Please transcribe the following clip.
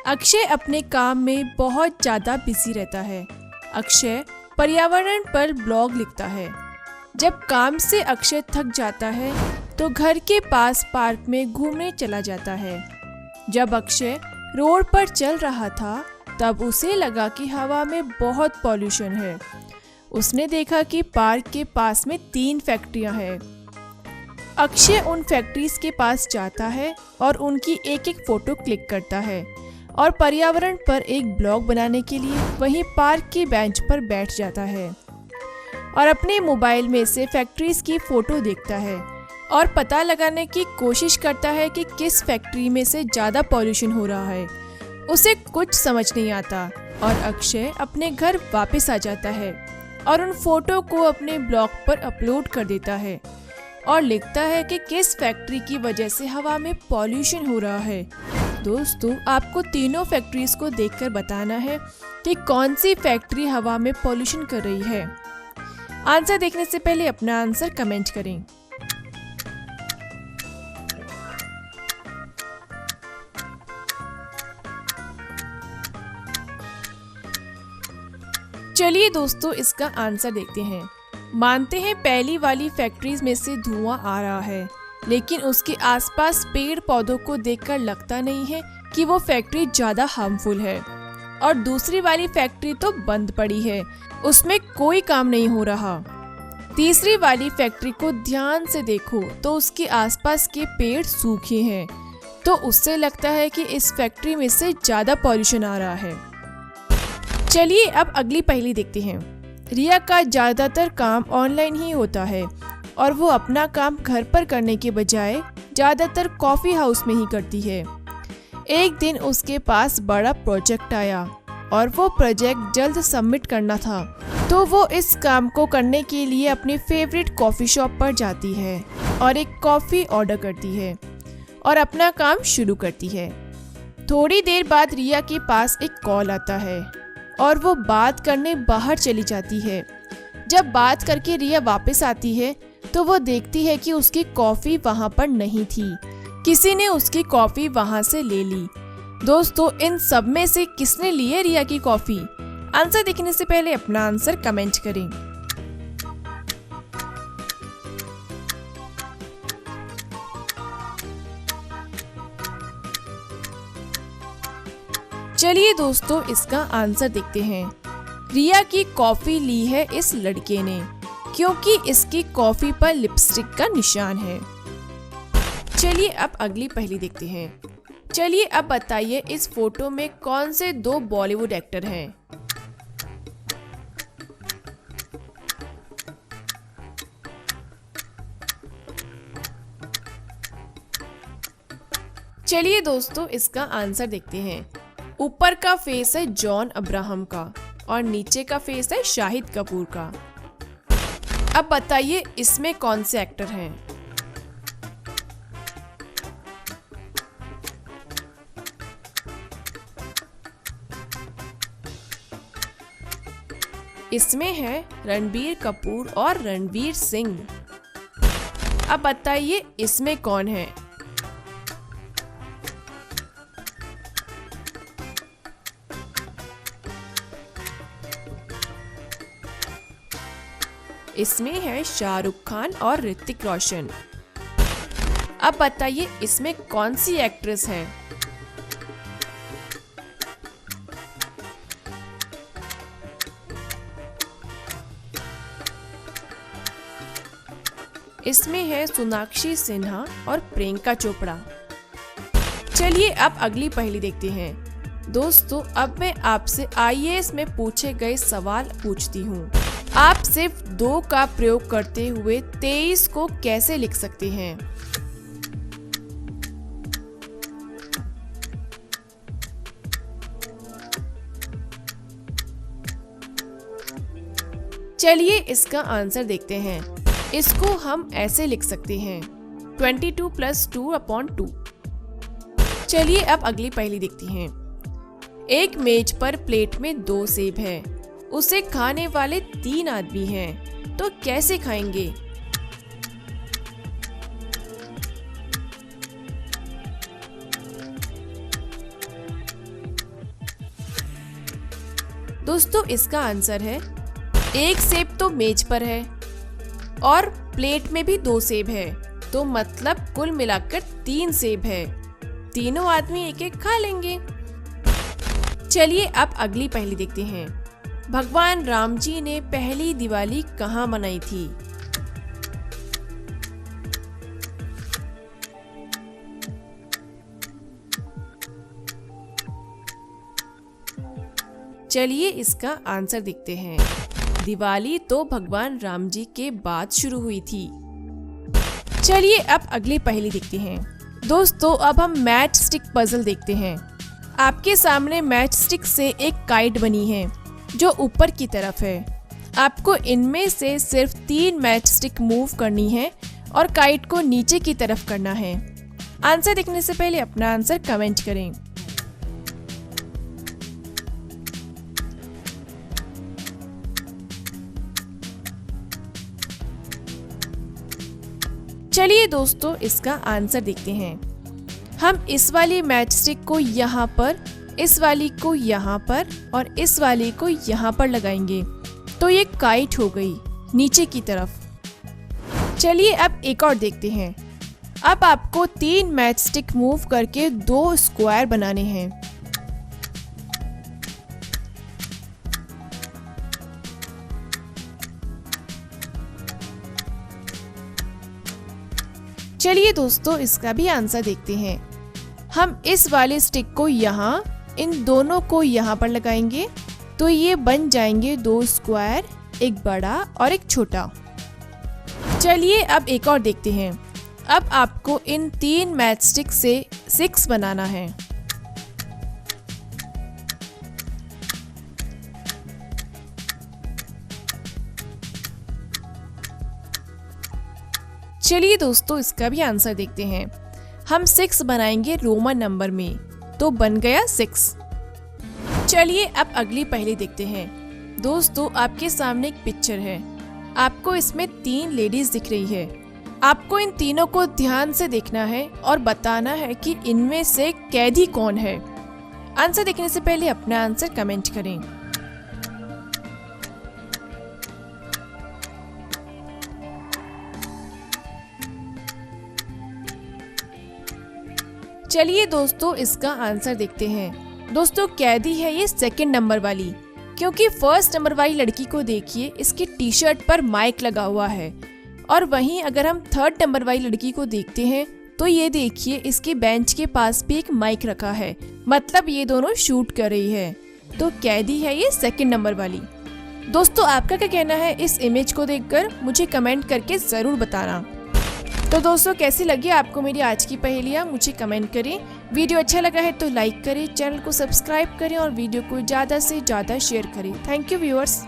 अक्षय अपने काम में बहुत ज़्यादा बिजी रहता है। अक्षय पर्यावरण पर ब्लॉग लिखता है। जब काम से अक्षय थक जाता है तो घर के पास पार्क में घूमने चला जाता है। जब अक्षय रोड पर चल रहा था तब उसे लगा कि हवा में बहुत पॉल्यूशन है। उसने देखा कि पार्क के पास में 3 फैक्ट्रियां हैं। अक्षय उन फैक्ट्रीज के पास जाता है और उनकी एक एक फोटो क्लिक करता है और पर्यावरण पर एक ब्लॉग बनाने के लिए वहीं पार्क की बेंच पर बैठ जाता है और अपने मोबाइल में से फैक्ट्रीज की फोटो देखता है और पता लगाने की कोशिश करता है कि किस फैक्ट्री में से ज़्यादा पॉल्यूशन हो रहा है। उसे कुछ समझ नहीं आता और अक्षय अपने घर वापस आ जाता है और उन फोटो को अपने ब्लॉग पर अपलोड कर देता है और लिखता है कि किस फैक्ट्री की वजह से हवा में पॉल्यूशन हो रहा है। दोस्तों, आपको तीनों फैक्ट्रीज को देखकर बताना है कि कौन सी फैक्ट्री हवा में पॉल्यूशन कर रही है। आंसर देखने से पहले अपना आंसर कमेंट करें। चलिए दोस्तों, इसका आंसर देखते हैं। मानते हैं पहली वाली फैक्ट्रीज में से धुआं आ रहा है, लेकिन उसके आसपास पेड़ पौधों को देखकर लगता नहीं है कि वो फैक्ट्री ज़्यादा हार्मफुल है। और दूसरी वाली फैक्ट्री तो बंद पड़ी है, उसमें कोई काम नहीं हो रहा। तीसरी वाली फैक्ट्री को ध्यान से देखो तो उसके आसपास के पेड़ सूखे हैं, तो उससे लगता है कि इस फैक्ट्री में से ज़्यादा पॉल्यूशन आ रहा है। चलिए अब अगली पहेली देखते हैं। रिया का ज़्यादातर काम ऑनलाइन ही होता है और वो अपना काम घर पर करने के बजाय ज़्यादातर कॉफ़ी हाउस में ही करती है। एक दिन उसके पास बड़ा प्रोजेक्ट आया और वो प्रोजेक्ट जल्द सबमिट करना था, तो वो इस काम को करने के लिए अपनी फेवरेट कॉफ़ी शॉप पर जाती है और एक कॉफ़ी ऑर्डर करती है और अपना काम शुरू करती है। थोड़ी देर बाद रिया के पास एक कॉल आता है और वो बात करने बाहर चली जाती है। जब बात करके रिया वापस आती है तो वो देखती है कि उसकी कॉफ़ी वहाँ पर नहीं थी, किसी ने उसकी कॉफ़ी वहाँ से ले ली। दोस्तों, इन सब में से किसने ली है रिया की कॉफ़ी? आंसर देखने से पहले अपना आंसर कमेंट करें। चलिए दोस्तों, इसका आंसर देखते हैं। रिया की कॉफ़ी ली है इस लड़के ने, क्योंकि इसकी कॉफ़ी पर लिपस्टिक का निशान है। चलिए अब अगली पहेली देखते हैं। चलिए अब बताइए, इस फोटो में कौन से 2 बॉलीवुड एक्टर हैं? चलिए दोस्तों, इसका आंसर देखते हैं। ऊपर का फेस है जॉन अब्राहम का और नीचे का फेस है शाहिद कपूर का। अब बताइए, इसमें कौन से एक्टर हैं? इसमें है रणबीर कपूर और रणवीर सिंह। अब बताइए, इसमें कौन है? इसमें है शाहरुख खान और ऋतिक रोशन। अब बताइए, इसमें कौन सी एक्ट्रेस है? इसमें है सोनाक्षी सिन्हा और प्रियंका चोपड़ा। चलिए अब अगली पहेली देखते हैं। दोस्तों, अब मैं आपसे IAS में पूछे गए सवाल पूछती हूँ। आप सिर्फ 2 का प्रयोग करते हुए 23 को कैसे लिख सकते हैं? चलिए इसका आंसर देखते हैं। इसको हम ऐसे लिख सकते हैं 22 + 2/2। चलिए अब अगली पहेली देखते हैं। एक मेज पर प्लेट में 2 सेब है, उसे खाने वाले 3 आदमी हैं, तो कैसे खाएंगे? दोस्तों इसका आंसर है, एक सेब तो मेज पर है और प्लेट में भी 2 सेब है, तो मतलब कुल मिलाकर 3 सेब है। तीनों आदमी एक एक खा लेंगे। चलिए अब अगली पहेली देखते हैं। भगवान राम जी ने पहली दिवाली कहाँ मनाई थी? चलिए इसका आंसर देखते हैं। दिवाली तो भगवान राम जी के बाद शुरू हुई थी। चलिए अब अगली पहेली देखते हैं। दोस्तों अब हम मैच स्टिक पजल देखते हैं। आपके सामने मैच स्टिक से एक काइट बनी है जो ऊपर की तरफ है। आपको इनमें से सिर्फ 3 मैच स्टिक मूव करनी है और काइट को नीचे की तरफ करना है। आंसर देखने से पहले अपना आंसर कमेंट करें। चलिए दोस्तों इसका आंसर देखते हैं। हम इस वाली मैच स्टिक को यहाँ पर, इस वाली को यहाँ पर और इस वाली को यहाँ पर लगाएंगे तो ये काइट हो गई नीचे की तरफ। चलिए अब एक और देखते हैं। अब आपको 3 मैच स्टिक मूव करके 2 स्क्वायर बनाने हैं। चलिए दोस्तों इसका भी आंसर देखते हैं। हम इस वाले स्टिक को यहाँ, इन दोनों को यहाँ पर लगाएंगे तो ये बन जाएंगे 2 स्क्वायर, एक बड़ा और एक छोटा। चलिए अब एक और देखते हैं। अब आपको इन 3 मैच स्टिक से 6 बनाना है। चलिए दोस्तों इसका भी आंसर देखते हैं। हम 6 बनाएंगे रोमन नंबर में तो बन गया 6। चलिए अब अगली पहेली देखते हैं। दोस्तों आपके सामने एक पिक्चर है। आपको इसमें 3 लेडीज दिख रही है। आपको इन तीनों को ध्यान से देखना है और बताना है कि इनमें से कैदी कौन है। आंसर देखने से पहले अपना आंसर कमेंट करें। चलिए दोस्तों इसका आंसर देखते हैं। दोस्तों कैदी है ये 2nd नंबर वाली, क्योंकि 1st नंबर वाली लड़की को देखिए, इसकी टी शर्ट पर माइक लगा हुआ है। और वहीं अगर हम 3rd नंबर वाली लड़की को देखते हैं तो ये देखिए इसके बेंच के पास भी एक माइक रखा है, मतलब ये दोनों शूट कर रही है। तो कैदी है ये 2nd नंबर वाली। दोस्तों आपका क्या कहना है इस इमेज को देखकर, मुझे कमेंट करके ज़रूर बताना। तो दोस्तों कैसी लगी आपको मेरी आज की पहेलियाँ, मुझे कमेंट करें। वीडियो अच्छा लगा है तो लाइक करें, चैनल को सब्सक्राइब करें और वीडियो को ज़्यादा से ज़्यादा शेयर करें। Thank you viewers.